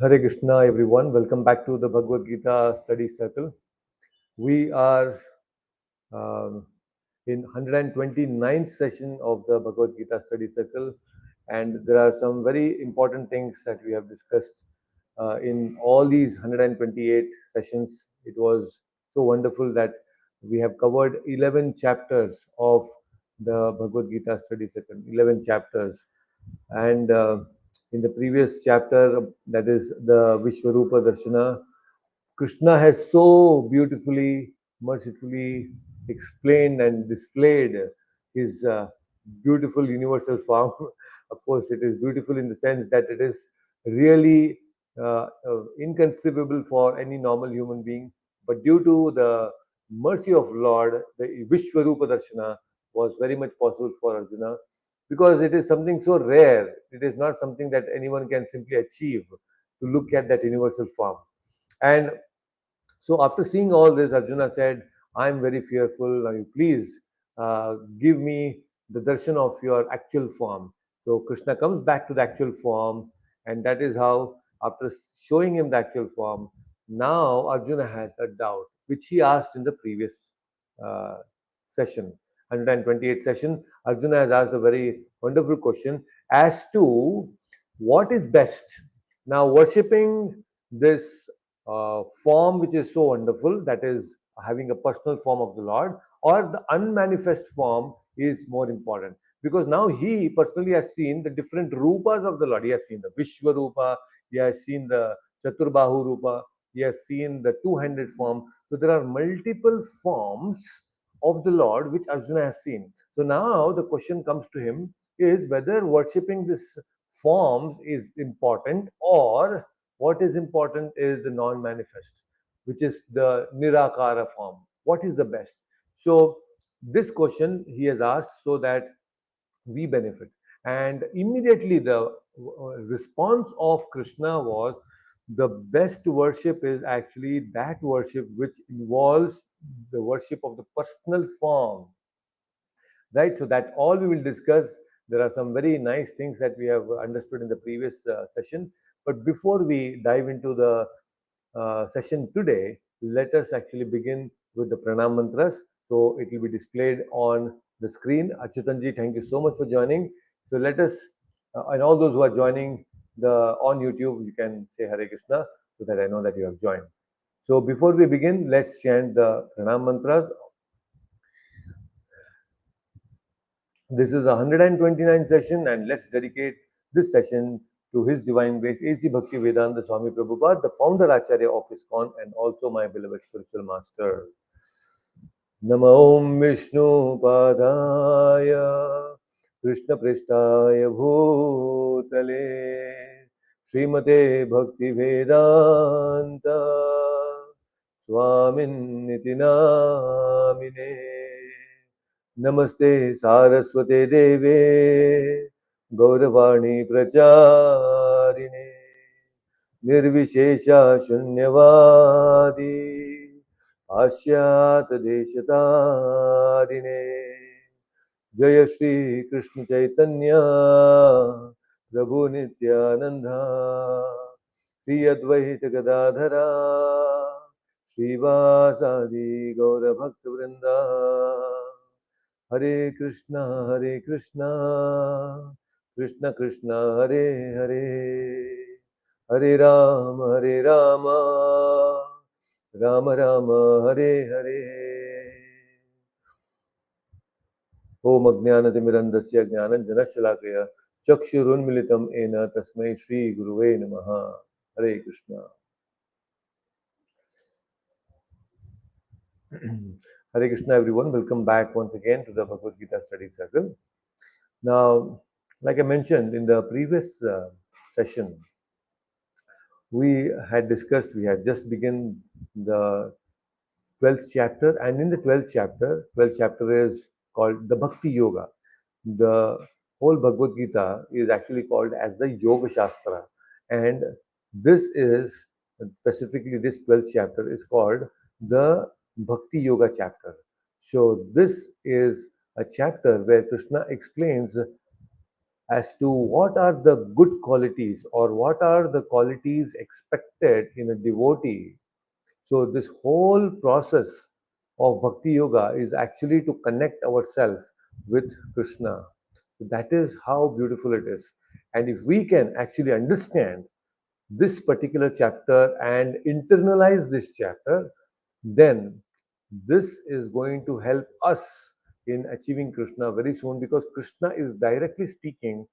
Hare Krishna, everyone. Welcome back to the Bhagavad Gita study circle. We are um, in 129th session of the Bhagavad Gita study circle, and there are some very important things that we have discussed in all these 128 sessions. It was so wonderful that we have covered 11 chapters of the Bhagavad Gita study circle, 11 chapters. And in the previous chapter, that is the Vishwarupa Darshana, Krishna has so beautifully, mercifully explained and displayed his beautiful universal form. Of course, it is beautiful in the sense that it is really inconceivable for any normal human being. But due to the mercy of Lord, the Vishwarupa Darshana was very much possible for Arjuna because it is something so rare. It is not something that anyone can simply achieve to look at that universal form. And so after seeing all this, Arjuna said, I am very fearful. Now you please give me the darshan of your actual form. So Krishna comes back to the actual form, and that is how, after showing him the actual form, now Arjuna has a doubt, which he asked in the previous uh, session, 128th session. Arjuna has asked a very wonderful question as to what is best. Now, worshipping this form which is so wonderful, that is having a personal form of the Lord, or the unmanifest form is more important. Because now he personally has seen the different rupas of the Lord. He has seen the Vishwa Rupa, he has seen the Chaturbahu Rupa, he has seen the two-handed form. So there are multiple forms of the Lord which Arjuna has seen. So now the question comes to him is whether worshipping this forms is important, or what is important is the non-manifest, which is the Nirakara form. What is the best? So this question he has asked so that we benefit. And immediately the response of Krishna was, the best worship is actually that worship which involves the worship of the personal form, right? So that all we will discuss. There are some very nice things that we have understood in the previous session. But before we dive into the session today, let us actually begin with the pranam mantras. So it will be displayed on the screen. Achutanji, thank you so much for joining. So let us, and all those who are joining the on YouTube, you can say Hare Krishna so that I know that you have joined. So before we begin, let's chant the pranam mantras. This is a 129th session, and let's dedicate this session to His Divine Grace, A.C. Bhakti Vedanta Swami Prabhupada, the founder Acharya of ISKCON, and also my beloved spiritual master. Namo Om Vishnu Padaya Krishna Prishtaya Bhutale Srimate Bhakti Vedanta Swamin Niti Namine Namaste Saraswate Deve Gauravani Pracharine Nirvishesha Shunyavadi Ashyat Deshatarine Jaya Shri Krishna Chaitanya Prabhu Nityananda Shri Advaita Gadadhara Srivasadi Gaura Bhakta Vrinda Hare Krishna, Krishna Krishna, Hare Hare, Hare Rama, Rama Rama, Hare Hare. Om Ajnanatimirandasya Jnananjanashalakaya Chakshurunmilitam Ena Tasmai Shri Guruve Namaha. Hare Krishna. Hare Krishna, everyone. Welcome back once again to the Bhagavad Gita study circle. Now, like I mentioned in the previous session, we had discussed, we had just begun the 12th chapter, and in the 12th chapter is called the Bhakti Yoga. The whole Bhagavad Gita is actually called as the Yoga Shastra, and this is specifically this 12th chapter is called the Bhakti Yoga chapter. So this is a chapter where Krishna explains as to what are the good qualities or what are the qualities expected in a devotee. So this whole process of bhakti yoga is actually to connect ourselves with Krishna. That is how beautiful it is. And if we can actually understand this particular chapter and internalize this chapter, then this is going to help us in achieving Krishna very soon, because Krishna is directly speaking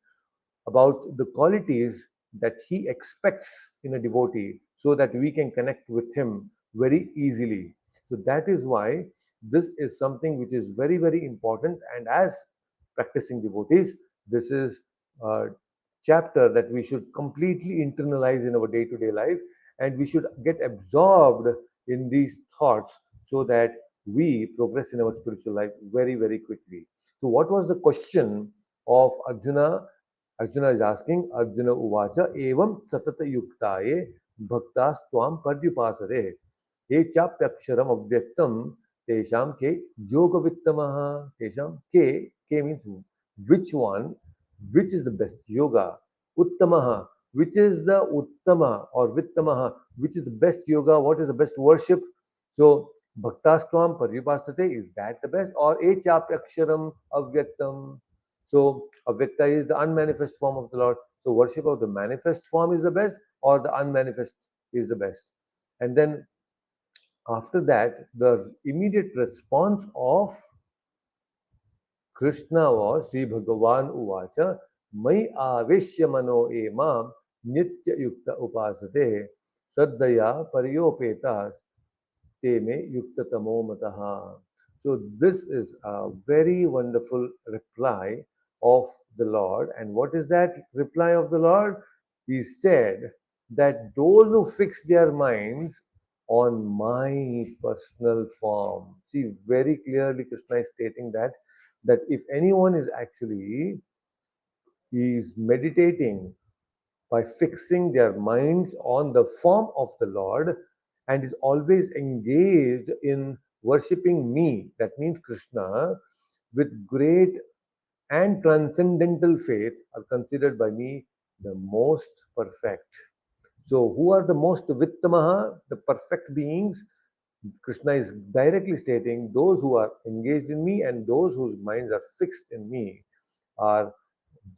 about the qualities that he expects in a devotee so that we can connect with him very easily. So that is why this is something which is very, very important. And as practicing devotees, this is a chapter that we should completely internalize in our day to day life, and we should get absorbed in these thoughts so that we progress in our spiritual life very, very quickly. So, what was the question of Arjuna? Arjuna is asking, Arjuna Uvacha, Evam Satata Yuktaye Bhaktas Twam Padyupasare. Ye Chapyaksharam Avyaktam Tesham Ke Yoga Vittamaha. Tesham Ke means which one, which is the best yoga. Uttamaha, which is the Uttama or Vittamaha, which is the best yoga, what is the best worship. So, Bhaktastvam Paryupasate, is that the best? Or E Chapyaksharam Avyaktam. So, Avyakta is the unmanifest form of the Lord. So, worship of the manifest form is the best, or the unmanifest is the best. And then after that, the immediate response of Krishna was Sri Bhagavan Uvacha Mai Avishya Mano Emam Nitya Yukta Upasate Saddaya Paryopetas Teme Yuktatamo Mataha. So this is a very wonderful reply of the Lord. And what is that reply of the Lord? He said that those who fix their minds on my personal form. See, very clearly Krishna is stating that if anyone is actually is meditating by fixing their minds on the form of the Lord and is always engaged in worshipping me, that means Krishna, with great and transcendental faith, are considered by me the most perfect. So, who are the most vittamaha, the perfect beings? Krishna is directly stating those who are engaged in me and those whose minds are fixed in me are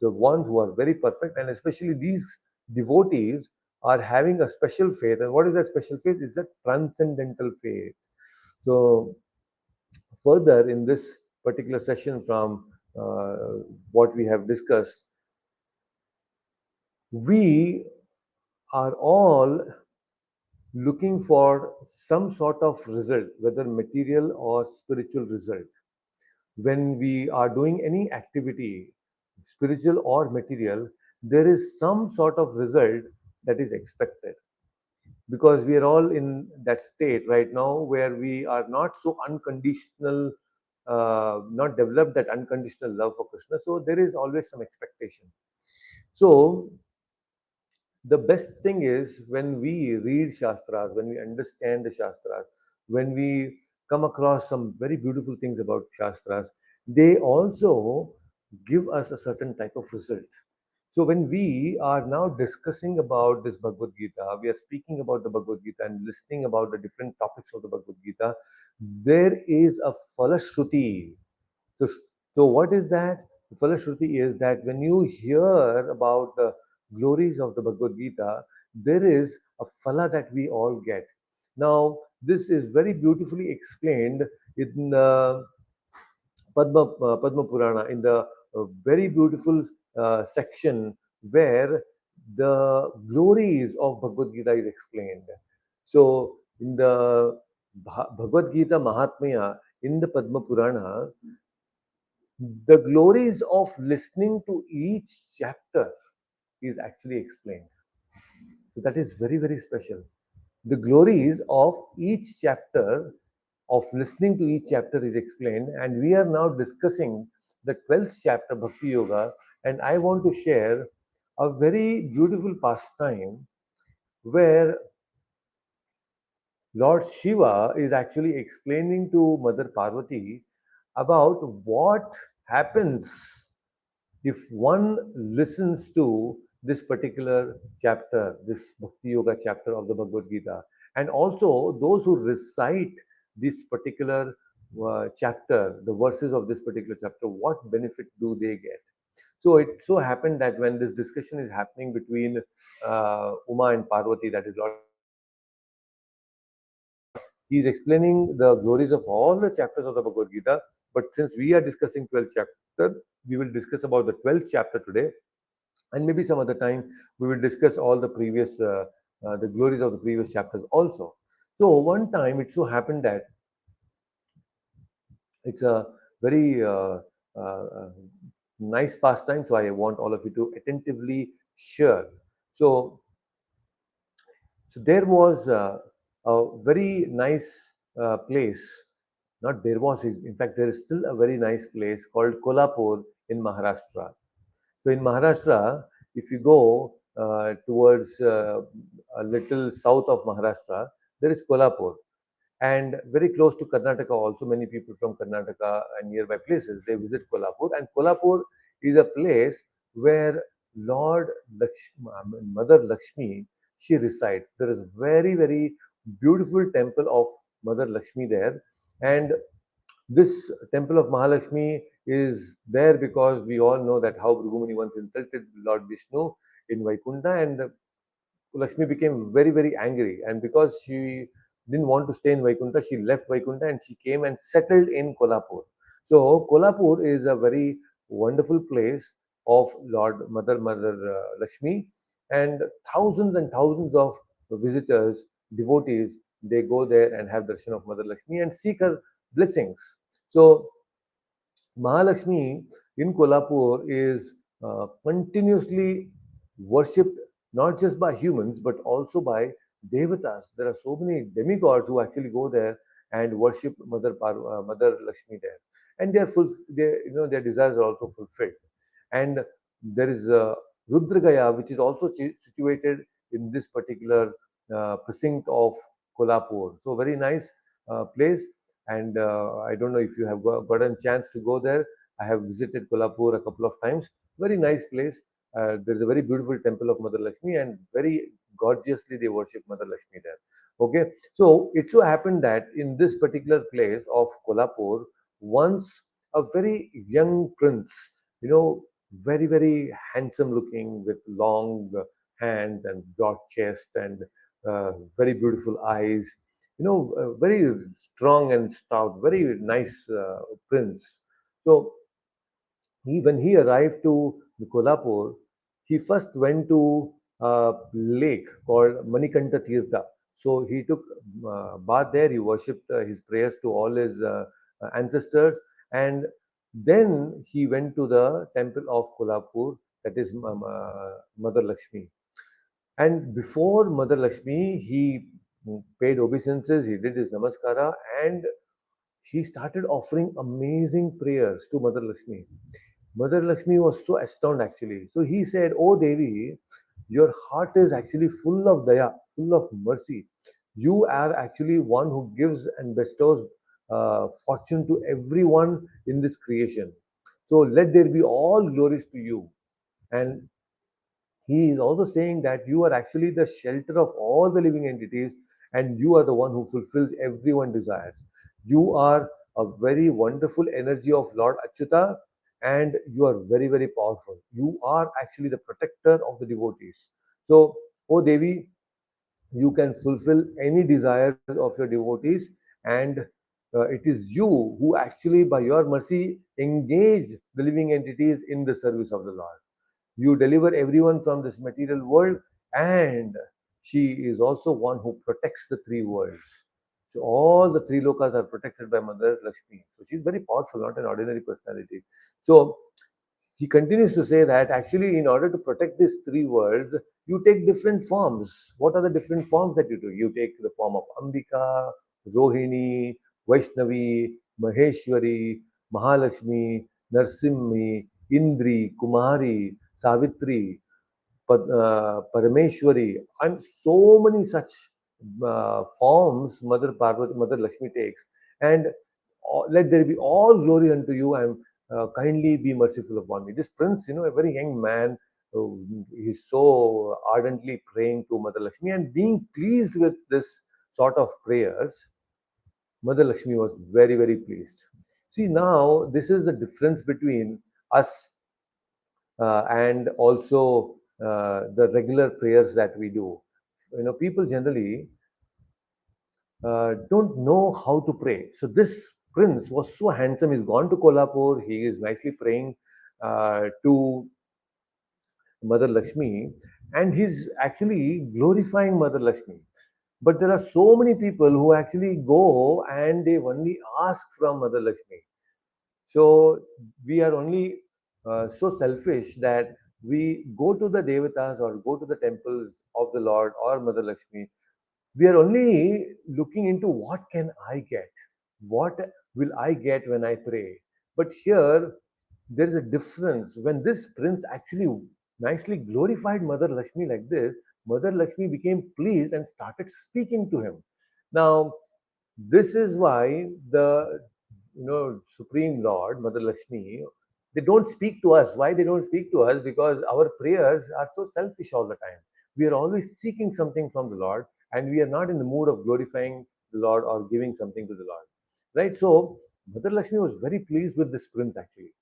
the ones who are very perfect, and especially these devotees are having a special faith. And what is that special faith? It's a transcendental faith. So, further in this particular session from what we have discussed, we are all looking for some sort of result, whether material or spiritual result. When we are doing any activity, spiritual or material, there is some sort of result that is expected, because we are all in that state right now where we are not so unconditional, not developed that unconditional love for Krishna. So there is always some expectation. So the best thing is when we read Shastras, when we understand the Shastras, when we come across some very beautiful things about Shastras, they also give us a certain type of result. So when we are now discussing about this Bhagavad Gita, we are speaking about the Bhagavad Gita and listening about the different topics of the Bhagavad Gita, there is a Falashruti. So, so what is that? The Falashruti is that when you hear about the glories of the Bhagavad Gita, there is a phala that we all get. Now, this is very beautifully explained in Padma Purana, in the very beautiful section where the glories of Bhagavad Gita is explained. So, in the Bhagavad Gita Mahatmya, in the Padma Purana, the glories of listening to each chapter is actually explained. So that is very, very special. The glories of each chapter, of listening to each chapter, is explained, and we are now discussing the 12th chapter, Bhakti Yoga, and I want to share a very beautiful pastime where Lord Shiva is actually explaining to Mother Parvati about what happens if one listens to this particular chapter, this Bhakti Yoga chapter of the Bhagavad Gita, and also those who recite this particular chapter, the verses of this particular chapter, what benefit do they get? So it so happened that when this discussion is happening between Uma and Parvati, that is Lord he is explaining the glories of all the chapters of the Bhagavad Gita. But since we are discussing 12th chapter, we will discuss about the 12th chapter today, and maybe some other time we will discuss all the previous the glories of the previous chapters also. So one time it so happened that it's a very uh, nice pastime. So I want all of you to attentively share. So So there was a very nice place. Not there was, in fact, there is still a very nice place called Kolhapur in Maharashtra. So in Maharashtra, if you go towards a little south of Maharashtra, there is Kolhapur. And very close to Karnataka, also many people from Karnataka and nearby places they visit Kolhapur. And Kolhapur is a place where Lord Lakshmi, Mother Lakshmi, she resides. There is very beautiful temple of Mother Lakshmi there, and this temple of Mahalakshmi is there because we all know that how Bhrigumuni once insulted Lord Vishnu in Vaikunta, and Lakshmi became very angry, and because she didn't want to stay in Vaikunta, she left Vaikunta and she came and settled in Kolhapur. So Kolhapur is a very wonderful place of Mother Lakshmi, and thousands of visitors, devotees, they go there and have darshan of Mother Lakshmi and seek her blessings. So Mahalakshmi in Kolhapur is continuously worshipped not just by humans but also by devatas. There are so many demigods who actually go there and worship Mother Lakshmi there, and their desires are also fulfilled. And there is Rudragaya, which is also situated in this particular precinct of Kolhapur. So very nice place, and I don't know if you have gotten chance to go there. I have visited Kolhapur a couple of times. Very nice place. There's a very beautiful temple of Mother Lakshmi, and very gorgeously they worship Mother Lakshmi there. Okay, so it so happened that in this particular place of Kolhapur, once a very young prince, you know, very handsome looking with long hands and broad chest and very beautiful eyes, very strong and stout, very nice prince. So when he arrived to Kolhapur, he first went to a lake called Manikanta Tirtha. So he took bath there. He worshipped his prayers to all his ancestors, and then he went to the temple of Kolhapur, that is Mother Lakshmi. And before Mother Lakshmi, he paid obeisances. He did his namaskara, and he started offering amazing prayers to Mother Lakshmi. Mother Lakshmi was so astounded actually. So he said, "Oh Devi, your heart is actually full of daya, full of mercy. You are actually one who gives and bestows fortune to everyone in this creation. So let there be all glories to you." And he is also saying that you are actually the shelter of all the living entities, and you are the one who fulfills everyone's desires. You are a very wonderful energy of Lord Achyuta, and you are very powerful. You are actually the protector of the devotees. So, oh Devi, you can fulfill any desires of your devotees, and it is you who actually, by your mercy, engage the living entities in the service of the Lord. You deliver everyone from this material world, and she is also one who protects the three worlds. So all the three lokas are protected by Mother Lakshmi. So she's very powerful, not an ordinary personality. So he continues to say that actually, in order to protect these three worlds, you take different forms. What are the different forms that you do? You take the form of Ambika, Rohini, Vaishnavi, Maheshwari, Mahalakshmi, Narsimhi, Indri, Kumari, Savitri, Parameshwari, and so many such forms Mother Parvati, Mother Lakshmi takes. And let there be all glory unto you, and kindly be merciful upon me. This prince, a very young man, uh, he's so ardently praying to Mother Lakshmi and being pleased with this sort of prayers. Mother Lakshmi was very, very pleased. See, now this is the difference between us and also the regular prayers that we do. People generally don't know how to pray. So this prince was so handsome. He's gone to Kolhapur. He is nicely praying to Mother Lakshmi, and he's actually glorifying Mother Lakshmi. But there are so many people who actually go and they only ask from Mother Lakshmi. So we are only so selfish that we go to the devatas or go to the temples of the Lord or Mother Lakshmi. We are only looking into what can I get, what will I get when I pray. But here there is a difference. When this prince actually nicely glorified Mother Lakshmi like this, Mother Lakshmi became pleased and started speaking to him. Now this is why the Supreme Lord, Mother Lakshmi, they don't speak to us. Why they don't speak to us? Because our prayers are so selfish all the time. We are always seeking something from the Lord, and we are not in the mood of glorifying the Lord or giving something to the Lord. Right? So Mother Lakshmi was very pleased with this prince actually.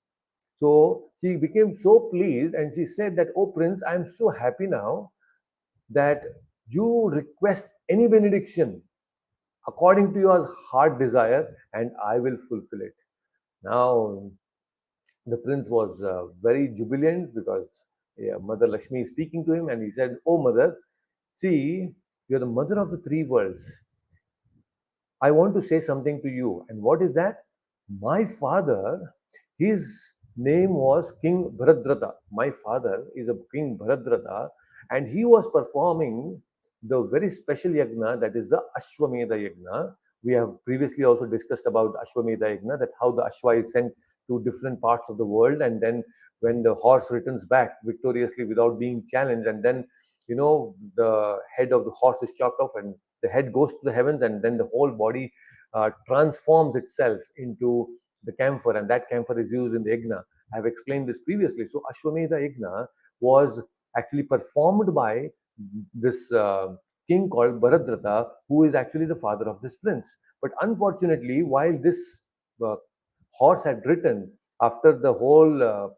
So she became so pleased and she said that, "Oh Prince, I am so happy now that you request any benediction according to your heart desire, and I will fulfill it." Now, the prince was very jubilant because, yeah, Mother Lakshmi is speaking to him, and he said, "Oh, Mother, see, you're the mother of the three worlds. I want to say something to you." And what is that? My father, his name was King Bharadrata. My father is a King Bharadrata, and he was performing the very special yagna, that is the Ashwamedha yagna. We have previously also discussed about Ashwamedha yagna, that how the Ashwa is sent to different parts of the world, and then when the horse returns back victoriously without being challenged, and then the head of the horse is chopped off and the head goes to the heavens, and then the whole body transforms itself into the camphor, and that camphor is used in the yagna. I have explained this previously. So Ashwamedha yagna was actually performed by this king called Bharadrata, who is actually the father of this prince. But unfortunately, while this uh, horse had ridden after the whole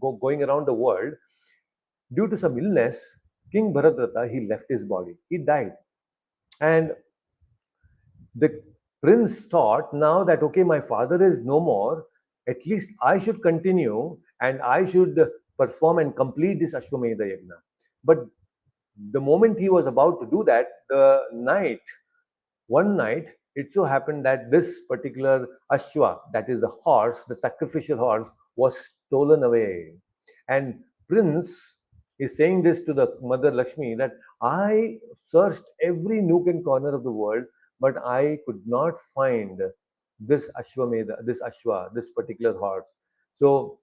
going around the world, due to some illness, King Bharadrata, he left his body. He died. And the prince thought now that, okay, my father is no more, at least I should continue and I should perform and complete this Ashwamedha Yagna. But the moment he was about to do that, one night, it so happened that this particular Ashwa, that is the horse, the sacrificial horse, was stolen away. And Prince is saying this to the Mother Lakshmi, that I searched every nook and corner of the world, but I could not find this Ashwamedha, this Ashwa, this particular horse. So,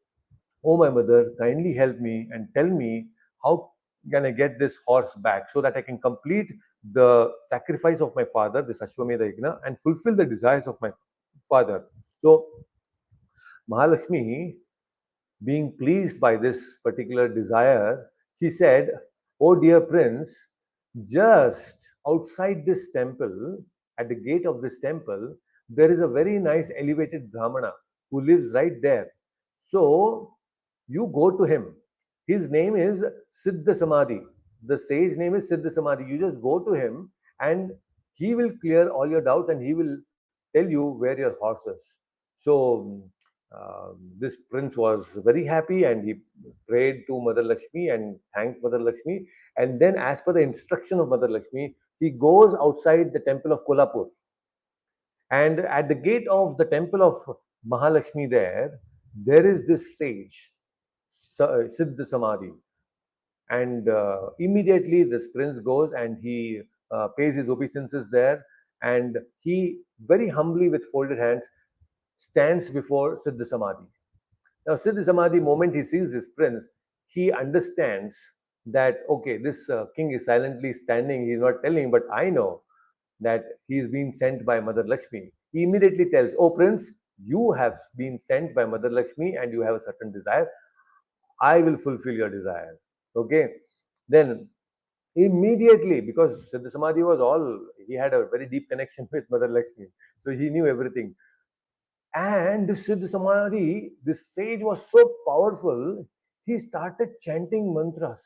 oh my mother, kindly help me and tell me how can I get this horse back so that I can complete the sacrifice of my father, this Ashwamedha Yagna, and fulfill the desires of my father. So Mahalakshmi, being pleased by this particular desire, she said, "Oh dear prince, just outside this temple, at the gate of this temple, there is a very nice elevated Brahmana who lives right there. So you go to him. His name is Siddha Samadhi. The sage name is Siddha Samadhi. You just go to him and he will clear all your doubts and he will tell you where your horse is." So this prince was very happy and he prayed to Mother Lakshmi and thanked Mother Lakshmi. And then, as per the instruction of Mother Lakshmi, he goes outside the temple of Kolhapur. And at the gate of the temple of Mahalakshmi, there is this sage, Siddha Samadhi. And immediately this prince goes and he pays his obeisances there. And he very humbly, with folded hands, stands before Siddha Samadhi. Now, Siddha Samadhi, moment he sees this prince, he understands that, okay, this king is silently standing, he's not telling, but I know that he is being sent by Mother Lakshmi. he immediately tells, "Oh Prince, you have been sent by Mother Lakshmi and you have a certain desire. I will fulfill your desire." Okay. Then immediately, because Siddha Samadhi was all, he had a very deep connection with Mother Lakshmi, so he knew everything. And this Siddha Samadhi, this sage was so powerful, he started chanting mantras.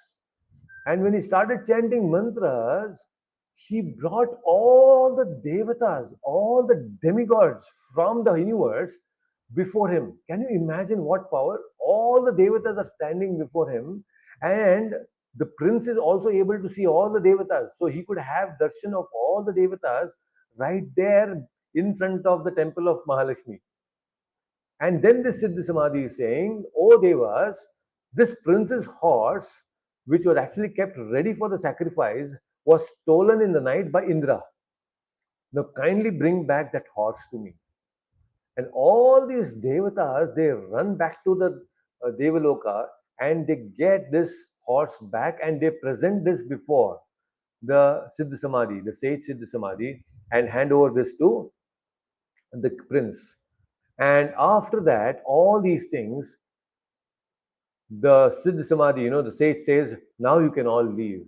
And when he started chanting mantras, he brought all the devatas, all the demigods from the universe before him. Can you imagine what power? All the devatas are standing before him, and the prince is also able to see all the devatas. So he could have darshan of all the devatas right there in front of the temple of Mahalakshmi. And then this Siddha Samadhi is saying, "Oh Devas, this prince's horse, which was actually kept ready for the sacrifice, was stolen in the night by Indra. Now kindly bring back that horse to me." And all these devatas, they run back to the Devaloka and they get this horse back and they present this before the Siddha Samadhi, the sage Siddha Samadhi, and hand over this to the prince. And after that, all these things, the Siddha Samadhi, the sage says, "Now you can all leave."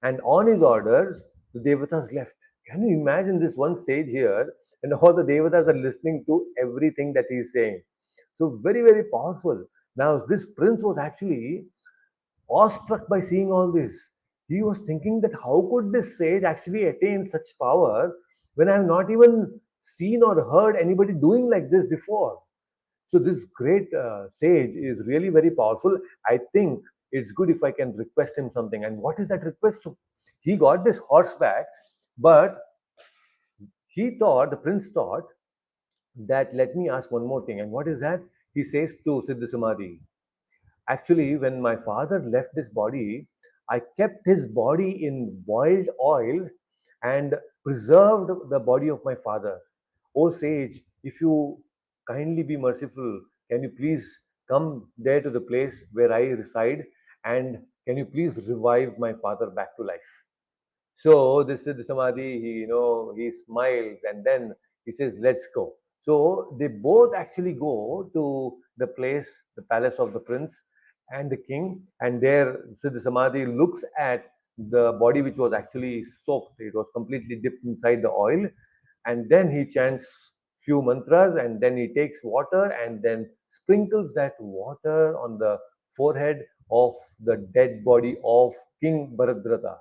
And on his orders, the Devatas left. Can you imagine this one sage here? And all the Devatas are listening to everything that he's saying. So, very, very powerful. Now, this prince was actually awestruck by seeing all this. He was thinking that how could this sage actually attain such power when I have not even seen or heard anybody doing like this before? So this great sage is really very powerful. I think it's good if I can request him something. And what is that request? So he got this horseback, but the prince thought that let me ask one more thing. And what is that? He says to Siddha Samadhi, "Actually, when my father left this body, I kept his body in boiled oil and preserved the body of my father. O sage, if you kindly be merciful, can you please come there to the place where I reside and can you please revive my father back to life?" So this is the Samadhi, he smiles and then he says, "Let's go." So they both actually go to the place, the palace of the prince and the king, and there Siddha Samadhi looks at the body which was actually soaked. It was completely dipped inside the oil, and then he chants few mantras, and then he takes water and then sprinkles that water on the forehead of the dead body of King Bharadratha.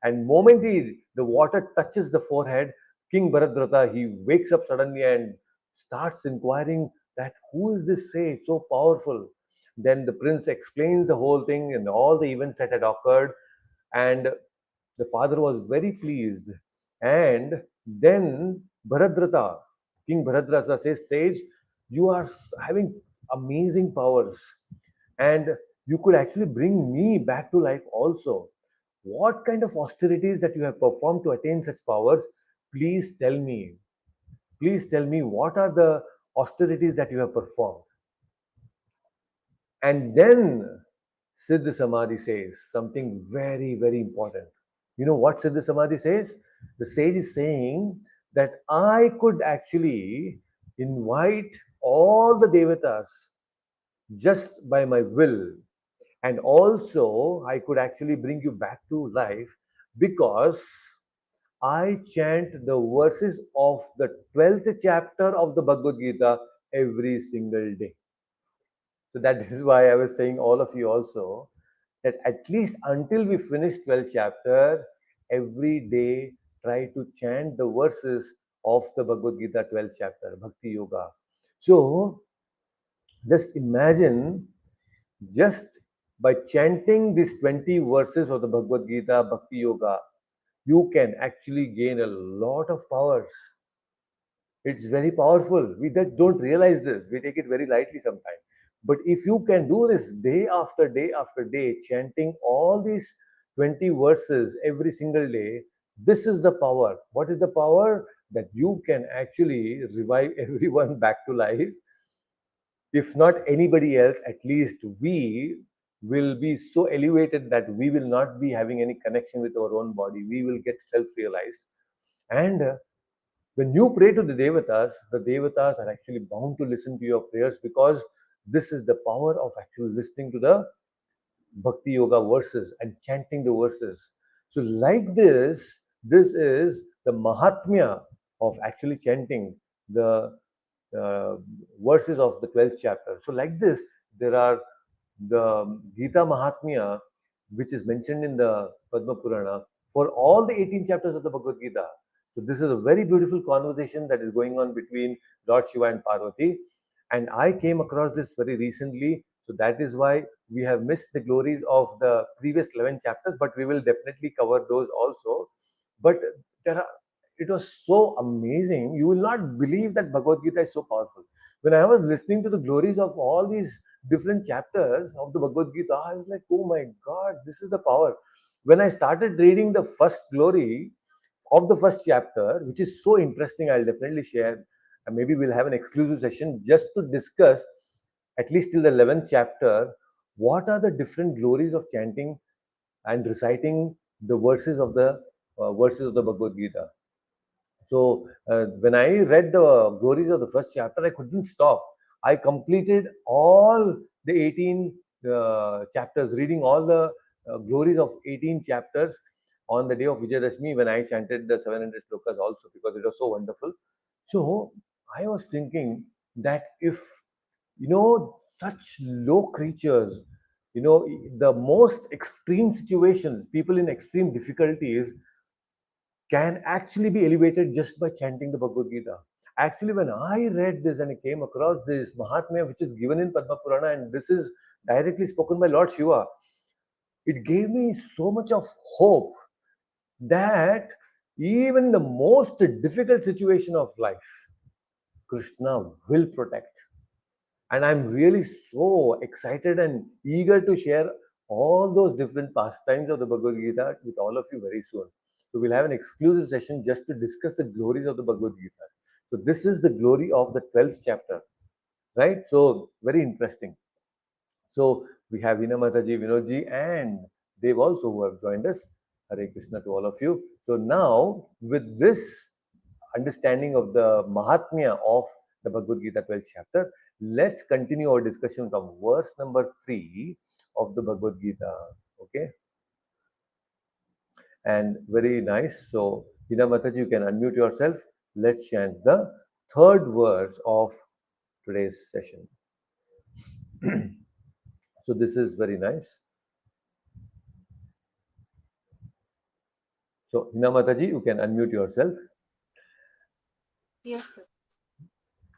And moment the water touches the forehead, King Bharadratha, he wakes up suddenly and starts inquiring that who is this sage so powerful? Then the prince explains the whole thing and all the events that had occurred, and the father was very pleased. And then Bharadratha, King Bharadratha says, "Sage, you are having amazing powers, and you could actually bring me back to life also. What kind of austerities that you have performed to attain such powers? Please tell me. Please tell me what are the austerities that you have performed." And then Siddha Samadhi says something very, very important. You know what Siddha Samadhi says? The sage is saying that I could actually invite all the devatas just by my will, and also I could actually bring you back to life because I chant the verses of the 12th chapter of the Bhagavad Gita every single day. So that is why I was saying all of you also that at least until we finish 12th chapter, every day try to chant the verses of the Bhagavad Gita 12th chapter, Bhakti Yoga. So just imagine, just by chanting these 20 verses of the Bhagavad Gita, Bhakti Yoga, you can actually gain a lot of powers. It's very powerful. We just don't realize this. We take it very lightly sometimes. But if you can do this day after day after day, chanting all these 20 verses every single day, this is the power. What is the power? That you can actually revive everyone back to life. If not anybody else, at least we will be so elevated that we will not be having any connection with our own body. We will get self realized. And When you pray to the Devatas are actually bound to listen to your prayers, because this is the power of actually listening to the Bhakti Yoga verses and chanting the verses. So, like this is the Mahatmya of actually chanting the uh, verses of the 12th chapter. So, like this, there are the Gita Mahatmya, which is mentioned in the Padma Purana, for all the 18 chapters of the Bhagavad Gita. So, this is a very beautiful conversation that is going on between Lord Shiva and Parvati. And I came across this very recently. So, that is why we have missed the glories of the previous 11 chapters, but we will definitely cover those also. But there are, it was so amazing. You will not believe that Bhagavad Gita is so powerful. When I was listening to the glories of all these different chapters of the Bhagavad Gita, I was like, oh my God, this is the power. When I started reading the first glory of the first chapter, which is so interesting, I'll definitely share. And maybe we'll have an exclusive session just to discuss, at least till the 11th chapter, what are the different glories of chanting and reciting the verses of the Bhagavad Gita. So when I read the glories of the first chapter, I couldn't stop. I completed all the 18 chapters, reading all the glories of 18 chapters on the day of Vijayadashmi when I chanted the 700 slokas also, because it was so wonderful. So I was thinking that if, such low creatures, the most extreme situations, people in extreme difficulties, can actually be elevated just by chanting the Bhagavad Gita. Actually, when I read this and I came across this Mahatmya, which is given in Padma Purana, and this is directly spoken by Lord Shiva, it gave me so much of hope that even the most difficult situation of life, Krishna will protect. And I'm really so excited and eager to share all those different pastimes of the Bhagavad Gita with all of you very soon. So we'll have an exclusive session just to discuss the glories of the Bhagavad Gita. So this is the glory of the 12th chapter, right? So very interesting. So we have Veena Mataji, Vinodji, and Dev also, who have joined us. Hare Krishna to all of you. So now, with this understanding of the Mahatmya of the Bhagavad Gita 12th chapter, let's continue our discussion from verse number 3 of the Bhagavad Gita. Okay, and very nice. So, Hina Mataji, you can unmute yourself. Let's chant the third verse of today's session. So, this is very nice. So, Hina Mataji, you can unmute yourself. Yes, sir.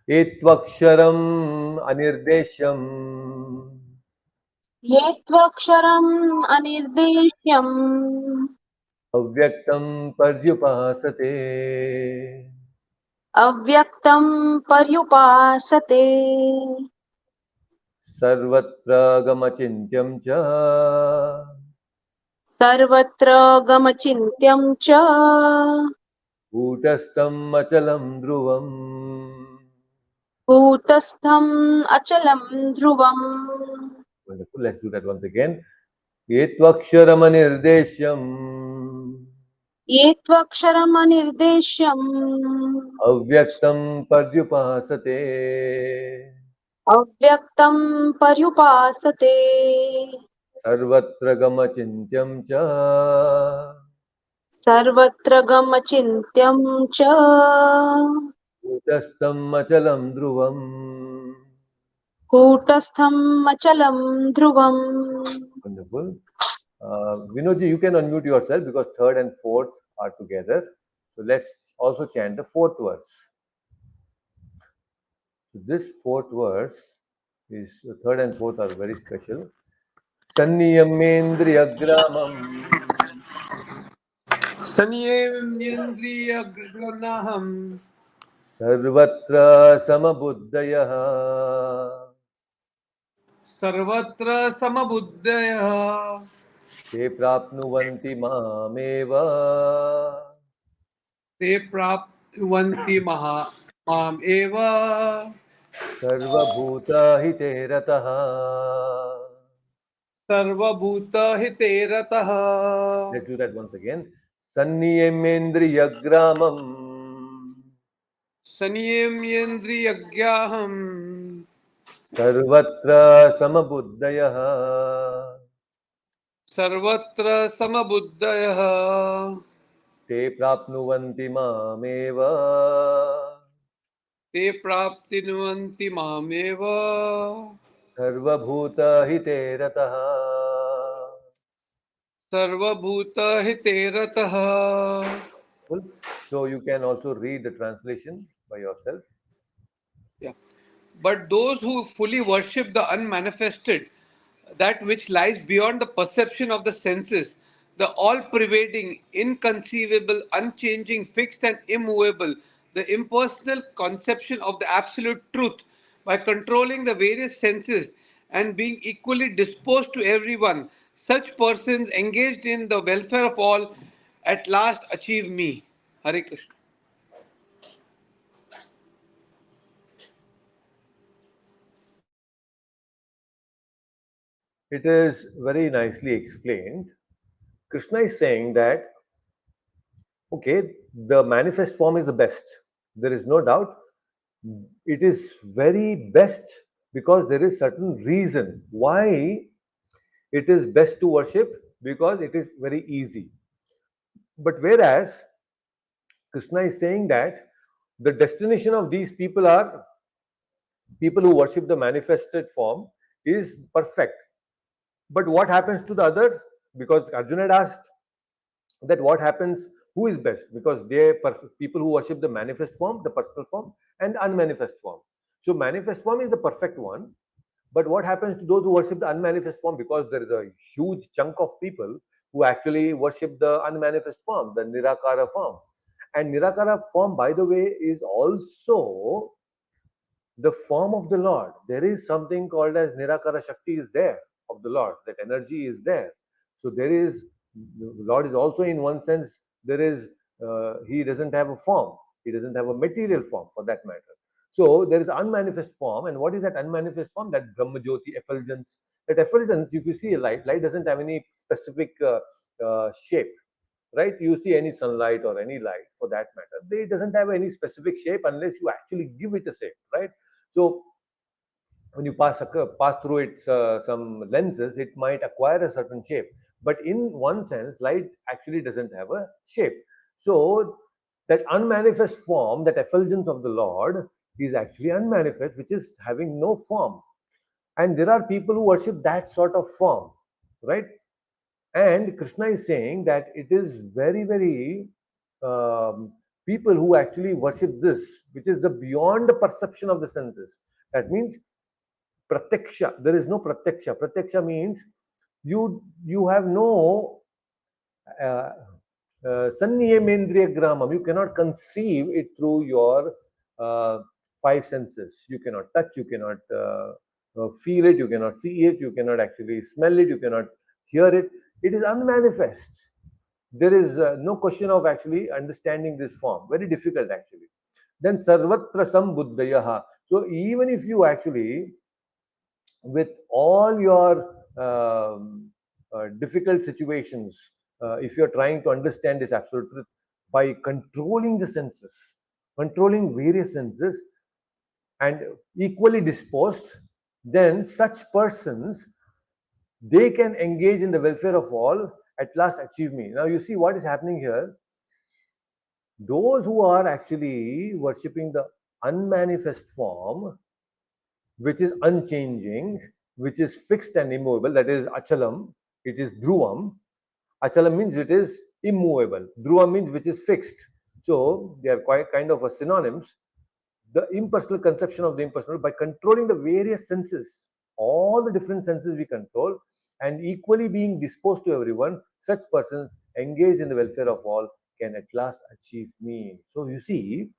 Etvaksharam anirdesham ये त्वक्षरम् अनिर्देश्यम् अव्यक्तं पर्युपासते अव्यक्तं पर्युपासते सर्वत्र गमचिन्त्यं च सर्वत्र गमचिन्त्यं च कूटस्थम् अचलं ध्रुवम्. कूटस्थम् अचलं ध्रुवम्. Wonderful. Let's do that once again. Etvaksharamanirdesyam ये त्वक्षरम् अनिर्देश्यम् अव्यक्तं पर्युपासते अव्यक्तं पर्युपासते सर्वत्र गमचिन्त्यं च सर्वत्र गमचिन्त्यं च कूटस्थम् अचलं ध्रुवम्. कूटस्थम् अचलं ध्रुवम्. Wonderful. Vinodji, you can unmute yourself because third and fourth are together. So let's also chant the fourth verse. So this fourth verse is, the third and fourth are very special. Sanniyamendriyagramam संयेन्द्रियग्रहणं sarvatra samabuddhayah सर्वत्र समबुद्धयः te prapnuvanti mameva ते प्राप्नुवन्ति माम् एव sarvabhutahite rataha. सर्वभूतहिते रतः. Let's do that once again. Sanniyemendriyagramam संयम्येन्द्रियज्ञाहम् सर्वत्र समबुद्धयः सर्वत्र समबुद्धयः ते प्राप्नुवन्ति मामेव ते प्राप्तिनुवन्ति मामेव सर्वभूतहिते रतः. सर्वभूतहिते रतः. So you can also read the translation by yourself. Yeah. But those who fully worship the unmanifested, that which lies beyond the perception of the senses, the all pervading, inconceivable, unchanging, fixed, and immovable, the impersonal conception of the absolute truth, by controlling the various senses and being equally disposed to everyone, such persons engaged in the welfare of all at last achieve me. Hare Krishna. It is very nicely explained. Krishna is saying that, okay, the manifest form is the best. There is no doubt. It is very best because there is certain reason why it is best to worship, because it is very easy. But whereas Krishna is saying that the destination of these people are people who worship the manifested form is perfect. But what happens to the others? Because Arjuna had asked that what happens, who is best? Because they people who worship the manifest form, the personal form, and unmanifest form. So manifest form is the perfect one. But what happens to those who worship the unmanifest form? Because there is a huge chunk of people who actually worship the unmanifest form, the Nirakara form. And Nirakara form, by the way, is also the form of the Lord. There is something called as Nirakara Shakti is there of the Lord. That energy is there. So there is, the Lord is also in one sense, there is, he doesn't have a form. He doesn't have a material form for that matter. So there is unmanifest form. And what is that unmanifest form? That Brahmajyoti, effulgence. That effulgence, if you see a light, light doesn't have any specific shape, right? You see any sunlight or any light for that matter, it doesn't have any specific shape unless you actually give it a shape, right? So when you pass through it some lenses, it might acquire a certain shape. But in one sense, light actually doesn't have a shape. So that unmanifest form, that effulgence of the Lord, is actually unmanifest, which is having no form. And there are people who worship that sort of form, right? And Krishna is saying that it is very, very people who actually worship this, which is the beyond the perception of the senses. That means pratyaksha. There is no pratyaksha. Pratyaksha means you have no uh, sanniyamendriya gramam. You cannot conceive it through your uh, five senses. You cannot touch, you cannot feel it, you cannot see it, you cannot actually smell it, you cannot hear it. It is unmanifest. There is no question of actually understanding this form. Very difficult actually. Then sarvatra sambuddhayaha. So even if you actually, with all your difficult situations, if you're trying to understand this absolute truth by controlling the senses, controlling various senses, and equally disposed, then such persons, they can engage in the welfare of all, at last achieve me. Now you see what is happening here. Those who are actually worshipping the unmanifest form, which is unchanging, which is fixed and immovable, that is achalam, it is dhruvam. Achalam means it is immovable. Dhruvam means which is fixed. So they are quite kind of a synonyms. The impersonal conception of the impersonal, by controlling the various senses, all the different senses we control, and equally being disposed to everyone, such persons engaged in the welfare of all can at last achieve me. So you see,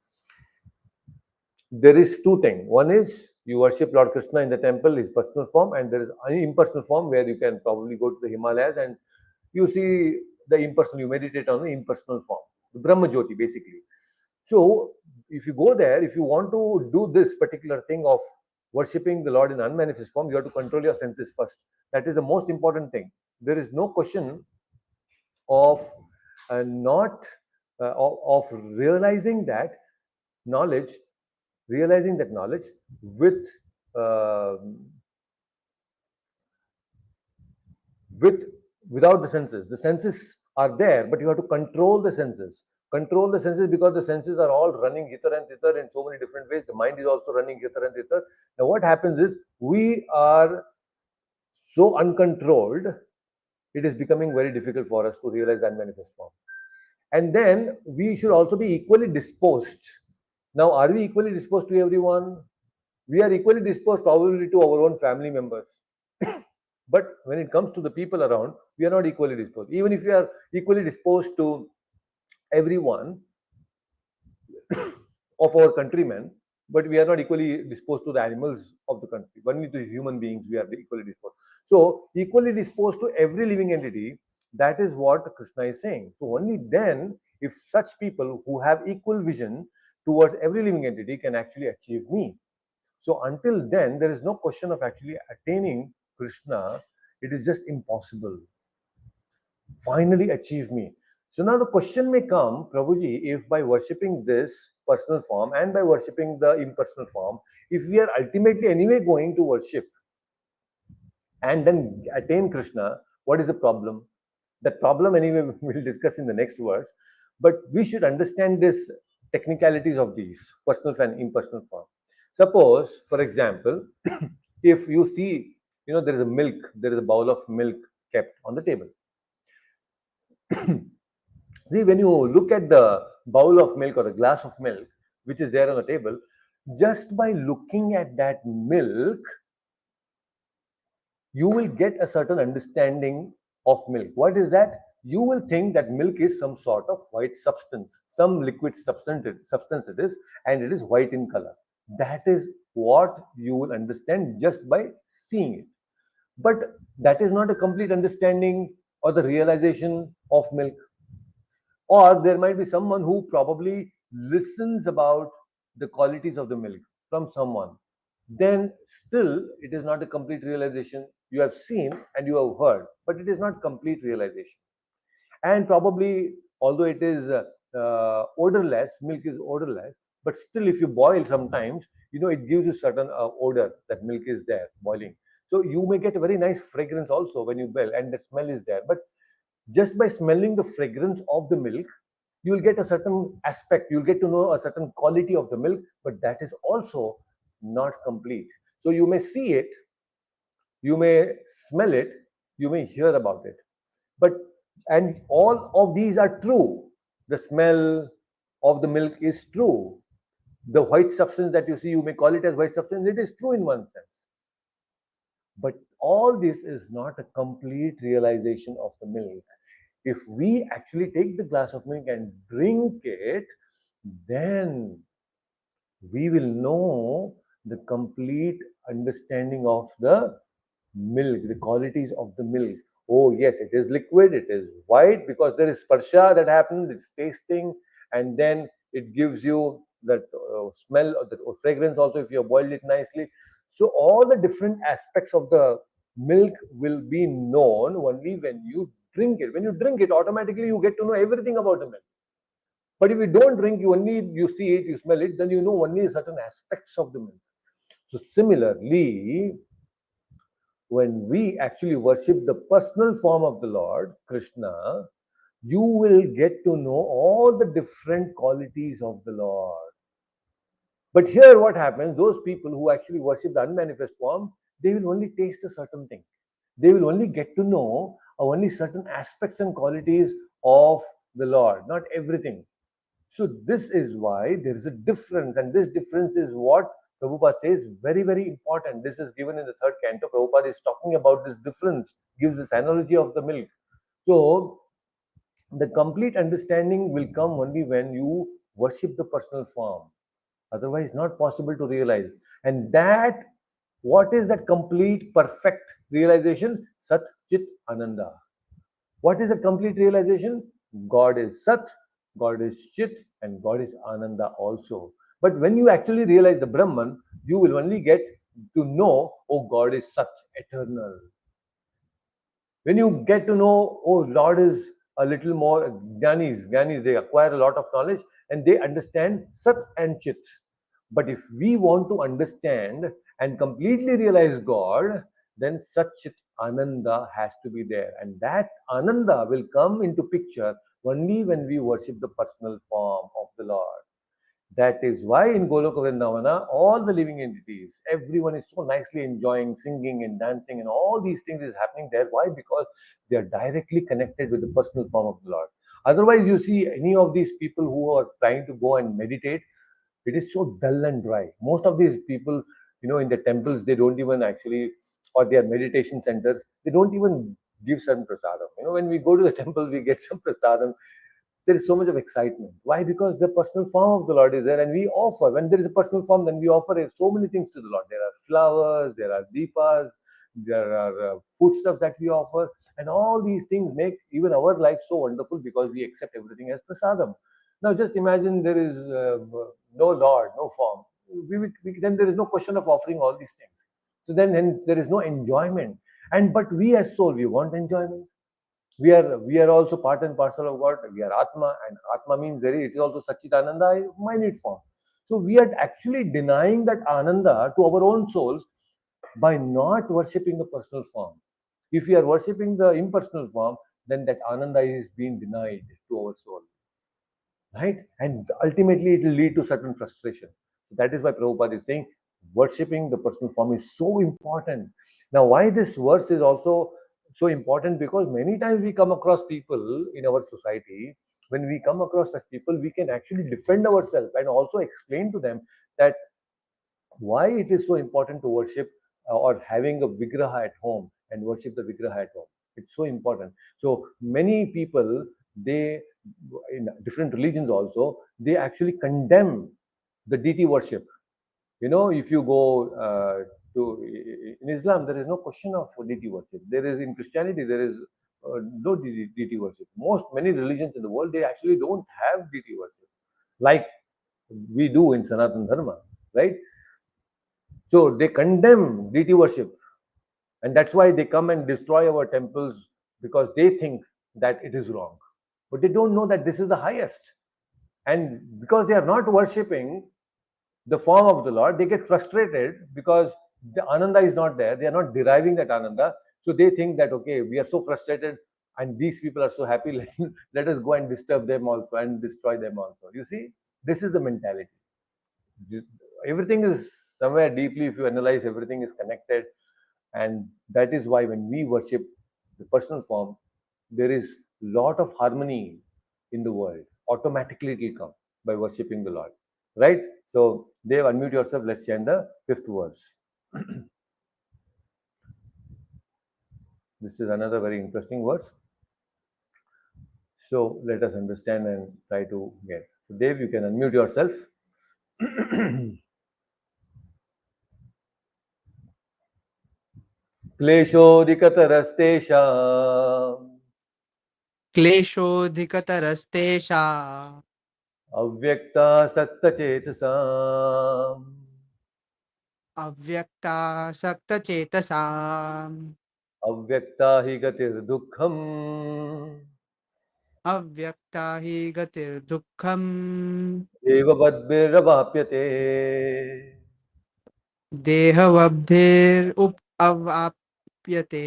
there is two things. One is you worship Lord Krishna in the temple, his personal form, and there is an impersonal form where you can probably go to the Himalayas and you see the impersonal, you meditate on the impersonal form, the Brahma Jyoti basically. So if you go there, if you want to do this particular thing of worshipping the Lord in unmanifest form, you have to control your senses first. That is the most important thing. There is no question of not of realizing that knowledge, realizing that knowledge with uh, with without the senses. The senses are there, but you have to control the senses. Control the senses because the senses are all running hither and thither in so many different ways. The mind is also running hither and thither. Now, what happens is we are so uncontrolled, it is becoming very difficult for us to realize that manifest form. And then we should also be equally disposed. Now, are we equally disposed to everyone? We are equally disposed probably to our own family members. But when it comes to the people around, we are not equally disposed. Even if we are equally disposed to everyone of our countrymen, but we are not equally disposed to the animals of the country. Only to human beings we are equally disposed. So, equally disposed to every living entity, that is what Krishna is saying. So, only then, if such people who have equal vision towards every living entity can actually achieve me. So, until then, there is no question of actually attaining Krishna. It is just impossible. Finally achieve me. So now the question may come, Prabhuji, if by worshipping this personal form and by worshipping the impersonal form, if we are ultimately anyway going to worship and then attain Krishna, what is the problem? That problem, anyway, we'll discuss in the next verse. But we should understand this technicalities of these personal and impersonal form. Suppose, for example, if you see, there is a milk, there is a bowl of milk kept on the table. See, when you look at the bowl of milk or a glass of milk, which is there on the table, just by looking at that milk, you will get a certain understanding of milk. What is that? You will think that milk is some sort of white substance, some liquid substance it is, and it is white in color. That is what you will understand just by seeing it. But that is not a complete understanding or the realization of milk. Or there might be someone who probably listens about the qualities of the milk from someone. Then still it is not a complete realization. You have seen and you have heard, but it is not complete realization. And probably, although it is odorless, milk is odorless, but still if you boil sometimes, it gives you certain odor that milk is there boiling. So you may get a very nice fragrance also when you boil, and the smell is there. But just by smelling the fragrance of the milk, you'll get a certain aspect, you'll get to know a certain quality of the milk, but that is also not complete. So you may see it, you may smell it, you may hear about it, but and all of these are true. The smell of the milk is true. The white substance that you see, you may call it as white substance, it is true in one sense. But all this is not a complete realization of the milk. If we actually take the glass of milk and drink it, then we will know the complete understanding of the milk, the qualities of the milk. Oh, yes, it is liquid, it is white because there is sparsha that happens, it's tasting, and then it gives you that smell or the fragrance also if you have boiled it nicely. So, all the different aspects of the milk will be known only when you drink it. When you drink it, automatically you get to know everything about the milk. But if you don't drink, you see it, you smell it, then you know only certain aspects of the milk. So similarly, when we actually worship the personal form of the Lord, Krishna, you will get to know all the different qualities of the Lord. But here what happens, those people who actually worship the unmanifest form, they will only taste a certain thing. They will only get to know only certain aspects and qualities of the Lord, not everything. So this is why there is a difference, and this difference is what Prabhupada says very, very important. This is given in the third canto. Prabhupada is talking about this difference, gives this analogy of the milk. So the complete understanding will come only when you worship the personal form. Otherwise, not possible to realize. And that, what is that complete, perfect realization? Sat Chit Ananda. What is a complete realization? God is Sat, God is Chit, and God is Ananda also. But when you actually realize the Brahman, you will only get to know, oh, God is Sat, eternal. When you get to know, oh, Lord is a little more Gyanis, they acquire a lot of knowledge and they understand Sat and Chit. But if we want to understand and completely realize God, then Sat Chit Ananda has to be there. And that Ananda will come into picture only when we worship the personal form of the Lord. That is why in Goloka Vrindavana, all the living entities, everyone is so nicely enjoying singing and dancing, and all these things is happening there. Why? Because they are directly connected with the personal form of the Lord. Otherwise, you see any of these people who are trying to go and meditate, it is so dull and dry. Most of these people, in the temples, they don't even actually, or their meditation centers, they don't even give some prasadam. When we go to the temple, we get some prasadam. There is so much of excitement. Why? Because the personal form of the Lord is there, and we offer. When there is a personal form, then we offer so many things to the Lord. There are flowers, there are deepas, there are foodstuff that we offer, and all these things make even our life so wonderful because we accept everything as prasadam. Now, just imagine there is no Lord, no form. Then there is no question of offering all these things. So then there is no enjoyment. And but we as soul, we want enjoyment. We are also part and parcel of God. We are Atma, and Atma means it is also Satchitananda, minute form. So we are actually denying that Ananda to our own souls by not worshipping the personal form. If we are worshipping the impersonal form, then that Ananda is being denied to our soul, right? And ultimately, it will lead to certain frustration. That is why Prabhupada is saying worshipping the personal form is so important. Now, why this verse is also so important? Because many times we come across people in our society. When we come across such people, we can actually defend ourselves and also explain to them that why it is so important to worship or having a vigraha at home and worship the vigraha at home. It's so important. So many people, they, in different religions also, they actually condemn the deity worship. If you go in Islam, there is no question of deity worship. There is in Christianity, there is no deity worship. Many religions in the world, they actually don't have deity worship like we do in Sanatana Dharma, right? So they condemn deity worship, and that's why they come and destroy our temples because they think that it is wrong. But they don't know that this is the highest. And because they are not worshipping the form of the Lord, they get frustrated because the Ananda is not there. They are not deriving that Ananda. So they think that, okay, we are so frustrated and these people are so happy, let us go and disturb them also and destroy them also. You see, this is the mentality. Everything is somewhere deeply, if you analyze, everything is connected. And that is why when we worship the personal form, there is lot of harmony in the world. Automatically it will come by worshipping the Lord. Right? So Dev, unmute yourself. Let's chant the fifth verse. This is another very interesting verse. So let us understand and try to get. So Dev, you can unmute yourself. क्लेशोऽधिकतरस्तेषाम् क्लेशोऽधिकतरस्तेषा अव्यक्तासक्तचेतसाम् अव्यक्तासक्तचेतसाम् अव्यक्ता हि गतिर्दुःखम् अव्यक्ता हि गतिर्दुःखम् देववद्भिरवाप्यते. देहवब्धेरुप अवाप्यते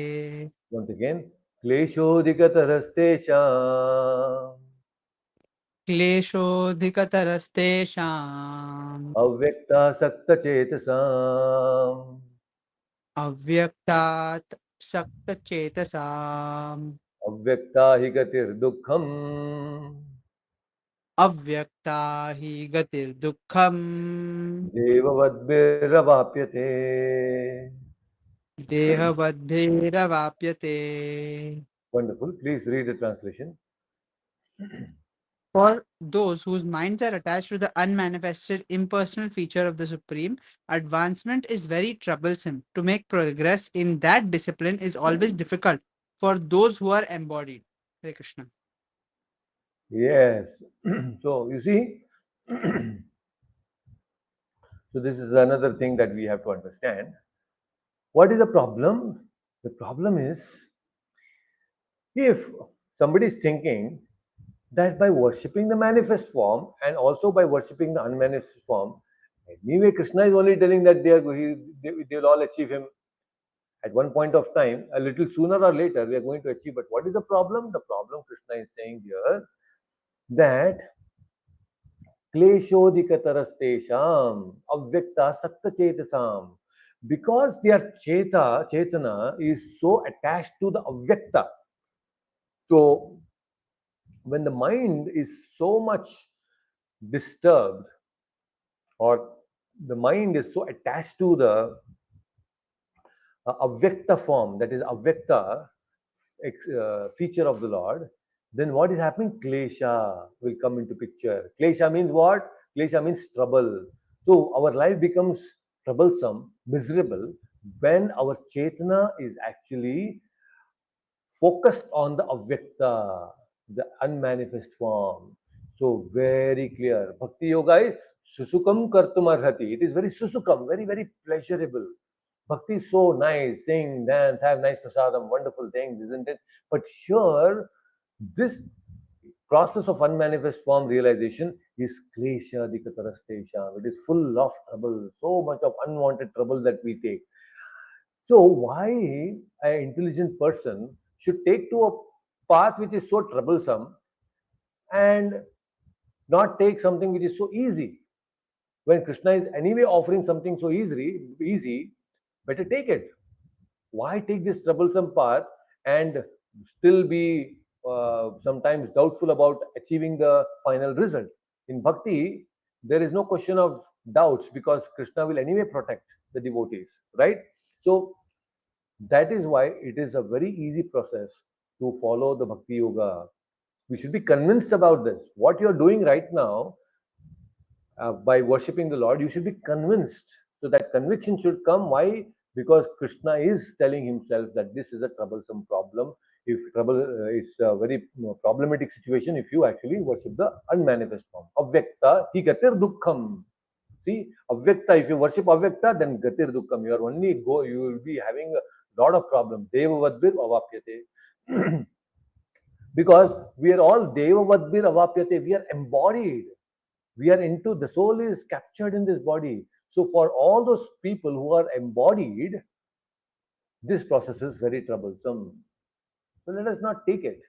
Once again, क्लेशोऽधिकतरस्तेषाम् क्लेशोऽधिकतरस्तेषाम् अव्यक्तासक्तचेतसाम् अव्यक्तात् सक्तचेतसाम् अव्यक्ता हि गतिर्दुःखम् अव्यक्ता हि गतिर्दुःखम् देववद्भिरवाप्यते. देहवद्भिरवाप्यते. Wonderful. Please read the translation. For those whose minds are attached to the unmanifested impersonal feature of the Supreme, advancement is very troublesome. To make progress in that discipline is always difficult for those who are embodied. Hare Krishna. Yes. So you see, so this is another thing that we have to understand. What is the problem? The problem is if somebody is thinking that by worshipping the manifest form and also by worshipping the unmanifest form, anyway, Krishna is only telling that they'll all achieve him at one point of time, a little sooner or later, we are going to achieve. But what is the problem? The problem Krishna is saying here that kleshodikatarastesham avyakta sakta chetasam. Because their chetana is so attached to the avyakta. So when the mind is so much disturbed, or the mind is so attached to the avyakta form, that is avyakta feature of the Lord, then what is happening? Klesha will come into picture. Klesha means what? Klesha means trouble. So our life becomes troublesome, miserable, when our chetana is actually focused on the avyakta, the unmanifest form. So very clear. Bhakti yoga is susukam kartum arhati. It is very susukam, very, very pleasurable. Bhakti is so nice, sing, dance, have nice prasadam, wonderful things, isn't it? But here, this process of unmanifest form realization is klesha dikatarastesha. It is full of trouble, so much of unwanted trouble that we take. So why an intelligent person should take to a path which is so troublesome and not take something which is so easy? When Krishna is anyway offering something so easy, better take it. Why take this troublesome path and still be sometimes doubtful about achieving the final result? In bhakti, there is no question of doubts because Krishna will anyway protect the devotees, right? So that is why it is a very easy process to follow the bhakti yoga. We should be convinced about this. What you're doing right now, by worshipping the Lord, you should be convinced. So that conviction should come. Why? Because Krishna is telling himself that this is a troublesome problem. If trouble is a very problematic situation, if you actually worship the unmanifest form, avyakta hi gatir dukkham. See, avyakta. If you worship avyakta, then gatir dukkham. You are only go. You will be having a lot of problems. Devavadbir avapyate. Because we are all devavadbir avapyate. We are embodied. We are into, the soul is captured in this body. So for all those people who are embodied, this process is very troublesome. So let us not take it.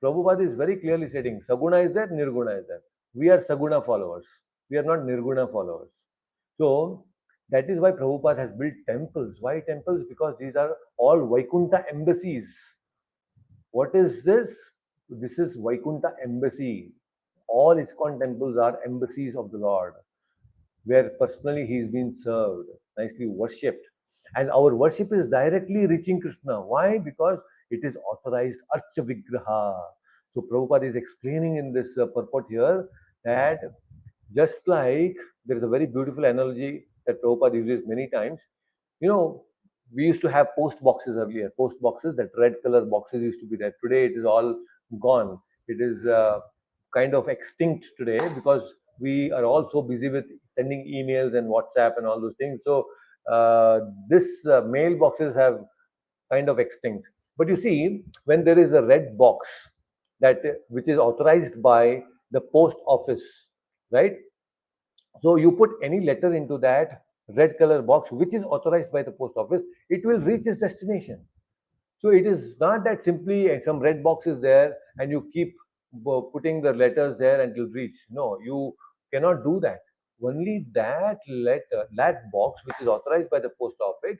Prabhupada is very clearly stating Saguna is there, Nirguna is there. We are Saguna followers. We are not Nirguna followers. So that is why Prabhupada has built temples. Why temples? Because these are all Vaikunta embassies. What is this? This is Vaikunta embassy. All ISKCON temples are embassies of the Lord, where personally he is being served, nicely worshipped. And our worship is directly reaching Krishna. Why? Because it is authorized Archa Vigraha. So Prabhupada is explaining in this purport here that just like there is a very beautiful analogy that Prabhupada uses many times. You know, we used to have post boxes earlier, post boxes, that red color boxes used to be there. Today it is all gone. It is kind of extinct today because we are all so busy with sending emails and WhatsApp and all those things. So this mailboxes have kind of extinct. But you see, when there is a red box that which is authorized by the post office, right? So you put any letter into that red color box, which is authorized by the post office, it will reach its destination. So it is not that simply some red box is there and you keep putting the letters there and you'll reach. No, you cannot do that. Only that letter, that box which is authorized by the post office,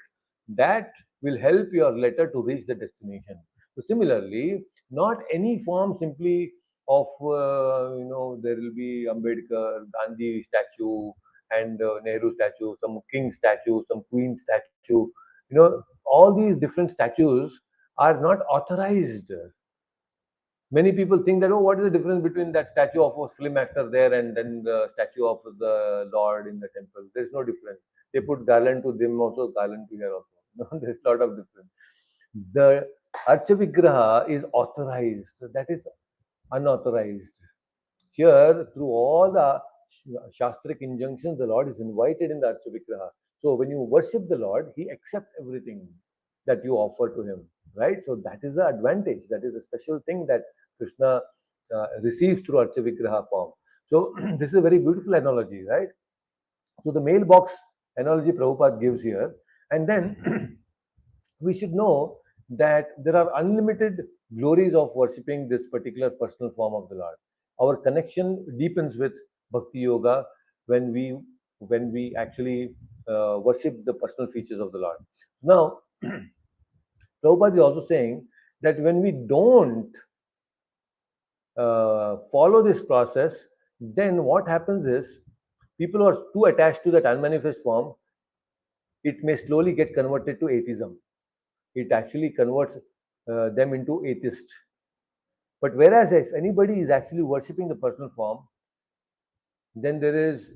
that will help your letter to reach the destination. So similarly, not any form simply of there will be Ambedkar, Gandhi statue, and Nehru statue, some king statue, some queen statue. All these different statues are not authorized. Many people think that, oh, what is the difference between that statue of a film actor there and then the statue of the Lord in the temple? There's no difference. They put garland to them also, garland to here also. No, there's a lot of difference. The Archa is authorized, so that is unauthorized. Here, through all the Shastric injunctions, the Lord is invited in the Archa. So when you worship the Lord, He accepts everything that you offer to Him. right? So that is the advantage. That is a special thing that Krishna receives through Archavigraha form. So this is a very beautiful analogy, right? So the mailbox analogy Prabhupada gives here, and then we should know that there are unlimited glories of worshipping this particular personal form of the Lord. Our connection deepens with Bhakti Yoga when we actually worship the personal features of the Lord. Now, Prabhupada is also saying that when we don't follow this process, then what happens is people who are too attached to that unmanifest form, it may slowly get converted to atheism. It actually converts them into atheist. But whereas if anybody is actually worshipping the personal form, then there is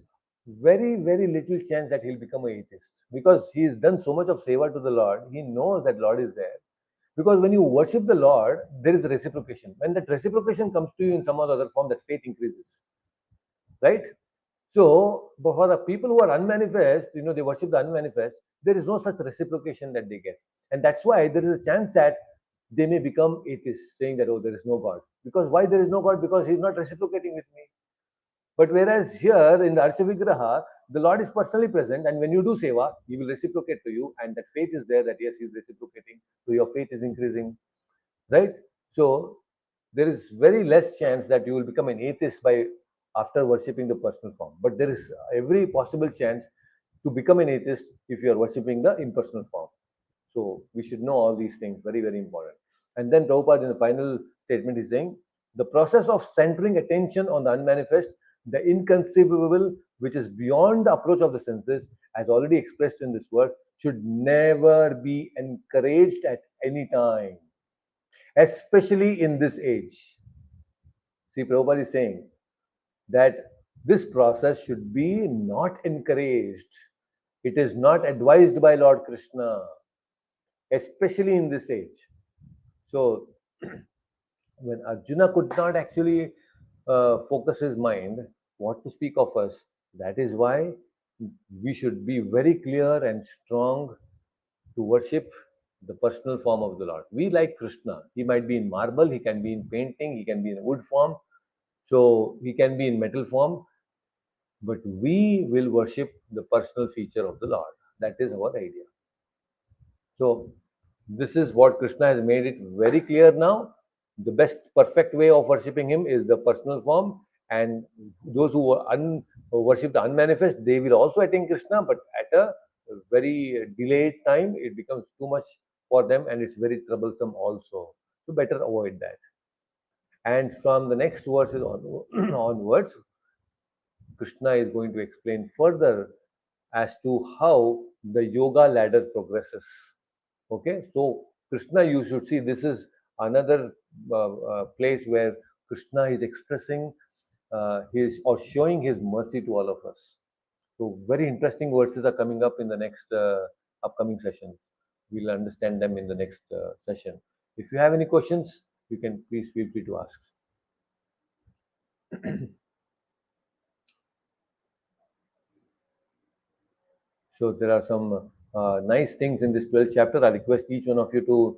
very, very little chance that he'll become an atheist because he's done so much of seva to the Lord. He knows that Lord is there. Because when you worship the Lord, there is reciprocation. When that reciprocation comes to you in some other form, that faith increases, right? So, but for the people who are unmanifest, they worship the unmanifest, there is no such reciprocation that they get. And that's why there is a chance that they may become atheists, saying that, oh, there is no God. Because why there is no God? Because he's not reciprocating with me. But whereas here in the Archavigraha, the Lord is personally present, and when you do seva, he will reciprocate to you, and that faith is there that yes, he is reciprocating, so your faith is increasing, right? So there is very less chance that you will become an atheist by after worshipping the personal form. But there is every possible chance to become an atheist if you are worshipping the impersonal form. So we should know all these things, very, very important. And then Prabhupada in the final statement is saying, the process of centering attention on the unmanifest, the inconceivable, which is beyond the approach of the senses, as already expressed in this word, should never be encouraged at any time, especially in this age. See, Prabhupada is saying that this process should be not encouraged. It is not advised by Lord Krishna, especially in this age. So, when Arjuna could not actually focus his mind, what to speak of us? That is why we should be very clear and strong to worship the personal form of the Lord. We like Krishna. He might be in marble, he can be in painting, he can be in wood form, so he can be in metal form, but we will worship the personal feature of the Lord. That is our idea. So, this is what Krishna has made it very clear now. The best perfect way of worshipping him is the personal form, and those who worship the unmanifest, they will also attain Krishna, but at a very delayed time. It becomes too much for them, and it's very troublesome also. So, better avoid that. And from the next verses onwards, Krishna is going to explain further as to how the yoga ladder progresses. Okay, so Krishna, you should see this is another place where Krishna is expressing his or showing his mercy to all of us. So, very interesting verses are coming up in the next upcoming sessions. We'll understand them in the next session. If you have any questions, you can please feel free to ask. So there are some nice things in this 12th chapter. I request each one of you to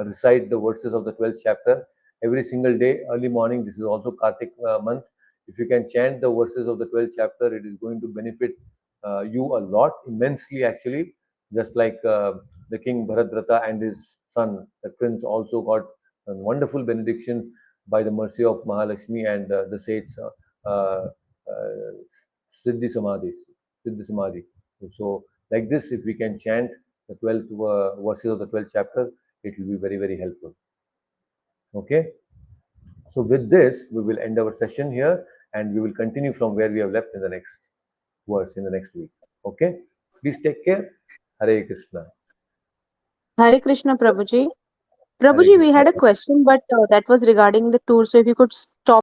recite the verses of the 12th chapter every single day, early morning. This is also Kartik month. If you can chant the verses of the 12th chapter, it is going to benefit you a lot, immensely actually. Just like the king Bharadrata and his son, the prince, also got a wonderful benediction by the mercy of Mahalakshmi and the saints Siddhi Samadhi. Siddhi Samadhi. So, like this, if we can chant the 12th verses of the 12th chapter, it will be very, very helpful. Okay. So, with this, we will end our session here and we will continue from where we have left in the next verse in the next week. Okay. Please take care. Hare Krishna. Hare Krishna, Prabhuji. Hare Prabhuji, we Krishna. had a question, but that was regarding the tour. So if you could stop